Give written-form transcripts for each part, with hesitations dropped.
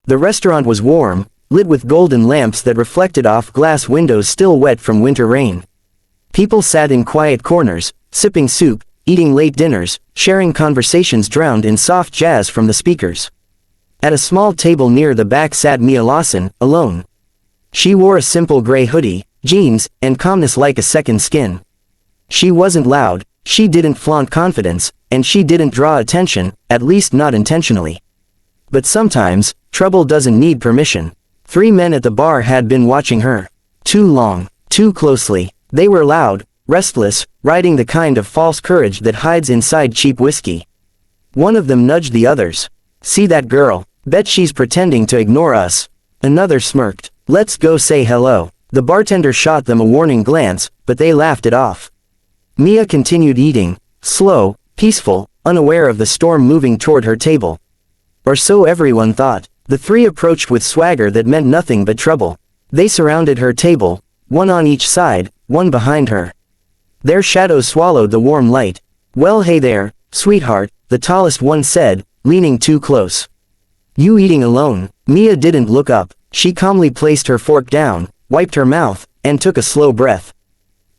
The restaurant was warm, lit with golden lamps that reflected off glass windows still wet from winter rain. People sat in quiet corners, sipping soup, eating late dinners, sharing conversations drowned in soft jazz from the speakers. At a small table near the back sat Mia Lawson, alone. She wore a simple gray hoodie, jeans, and calmness like a second skin. She wasn't loud, she didn't flaunt confidence, and she didn't draw attention, at least not intentionally. But sometimes, trouble doesn't need permission. 3 men at the bar had been watching her. Too long, too closely. They were loud, restless, riding the kind of false courage that hides inside cheap whiskey. One of them nudged the others. "See that girl? Bet she's pretending to ignore us." Another smirked. "Let's go say hello." The bartender shot them a warning glance, but they laughed it off. Mia continued eating, slow, peaceful, unaware of the storm moving toward her table. Or so everyone thought. The 3 approached with swagger that meant nothing but trouble. They surrounded her table, one on each side, one behind her. Their shadows swallowed the warm light. "Well, hey there, sweetheart," the tallest one said, leaning too close. "You eating alone?" Mia didn't look up. She calmly placed her fork down, wiped her mouth, and took a slow breath.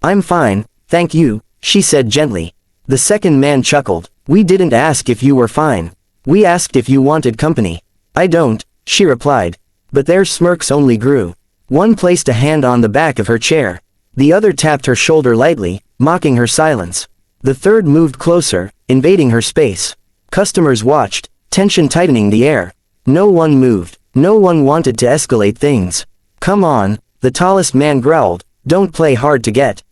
"I'm fine, thank you," she said gently. The second man chuckled. "We didn't ask if you were fine. We asked if you wanted company." "I don't," she replied. But their smirks only grew. One placed a hand on the back of her chair. The other tapped her shoulder lightly, mocking her silence. The third moved closer, invading her space. Customers watched, tension tightening the air. No one moved. No one wanted to escalate things. "Come on," the tallest man growled, "don't play hard to get."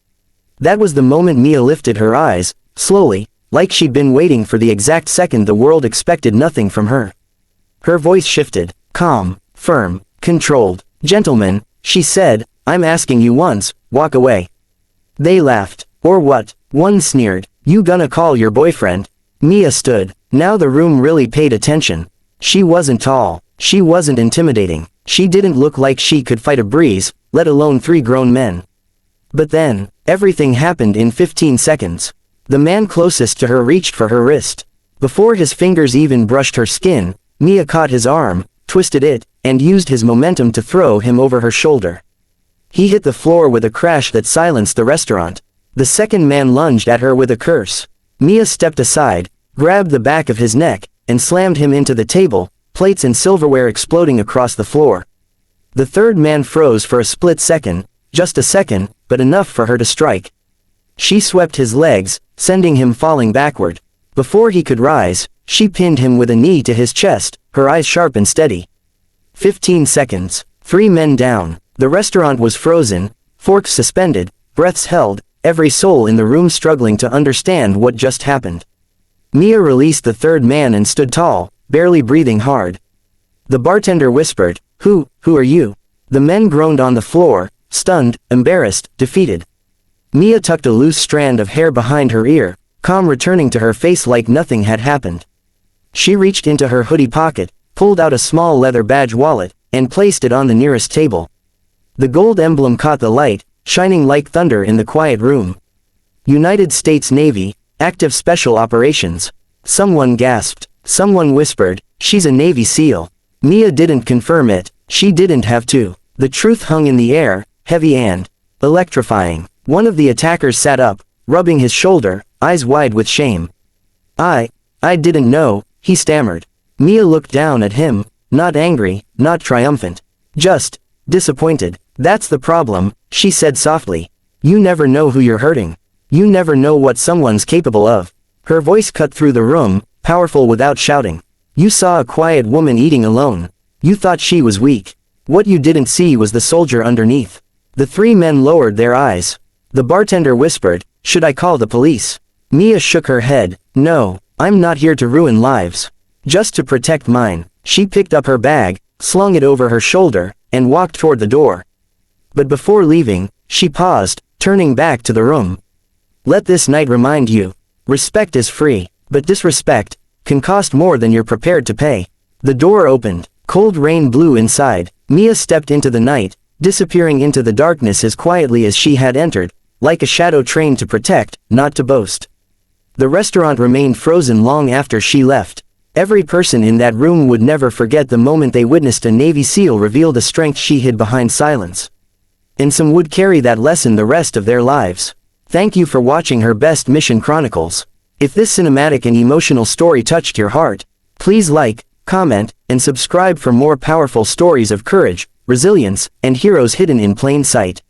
That was the moment Mia lifted her eyes, slowly, like she'd been waiting for the exact second the world expected nothing from her. Her voice shifted, calm, firm, controlled. "Gentlemen," she said, "I'm asking you once, walk away." They laughed. "Or what?" One sneered. "You gonna call your boyfriend?" Mia stood. Now the room really paid attention. She wasn't tall. She wasn't intimidating. She didn't look like she could fight a breeze, let alone 3 grown men. But then, everything happened in 15 seconds. The man closest to her reached for her wrist. Before his fingers even brushed her skin, Mia caught his arm, twisted it, and used his momentum to throw him over her shoulder. He hit the floor with a crash that silenced the restaurant. The second man lunged at her with a curse. Mia stepped aside, grabbed the back of his neck, and slammed him into the table, plates and silverware exploding across the floor. The third man froze for a split second, just a second, but enough for her to strike. She swept his legs, sending him falling backward. Before he could rise, she pinned him with a knee to his chest, her eyes sharp and steady. 15 seconds. 3 men down. The restaurant was frozen, forks suspended, breaths held, every soul in the room struggling to understand what just happened. Mia released the third man and stood tall, barely breathing hard. The bartender whispered, Who are you?" The men groaned on the floor, stunned, embarrassed, defeated. Mia tucked a loose strand of hair behind her ear, calm returning to her face like nothing had happened. She reached into her hoodie pocket, pulled out a small leather badge wallet, and placed it on the nearest table. The gold emblem caught the light, shining like thunder in the quiet room. United States Navy, Active Special Operations. Someone gasped. Someone whispered, "She's a Navy SEAL." Mia didn't confirm it. She didn't have to. The truth hung in the air, heavy and electrifying. One of the attackers sat up, rubbing his shoulder, eyes wide with shame. I didn't know," he stammered. Mia looked down at him, not angry, not triumphant. Just disappointed. "That's the problem," she said softly. "You never know who you're hurting. You never know what someone's capable of." Her voice cut through the room, powerful without shouting. "You saw a quiet woman eating alone. You thought she was weak. What you didn't see was the soldier underneath." The 3 men lowered their eyes. The bartender whispered, "Should I call the police?" Mia shook her head. "No, I'm not here to ruin lives. Just to protect mine." She picked up her bag, slung it over her shoulder, and walked toward the door. But before leaving, she paused, turning back to the room. "Let this night remind you. Respect is free, but disrespect can cost more than you're prepared to pay." The door opened. Cold rain blew inside. Mia stepped into the night, disappearing into the darkness as quietly as she had entered, like a shadow trained to protect, not to boast. The restaurant remained frozen long after she left. Every person in that room would never forget the moment they witnessed a Navy SEAL reveal the strength she hid behind silence. And some would carry that lesson the rest of their lives. Thank you for watching Her Best Mission Chronicles. If this cinematic and emotional story touched your heart, please like, comment, and subscribe for more powerful stories of courage, resilience, and heroes hidden in plain sight.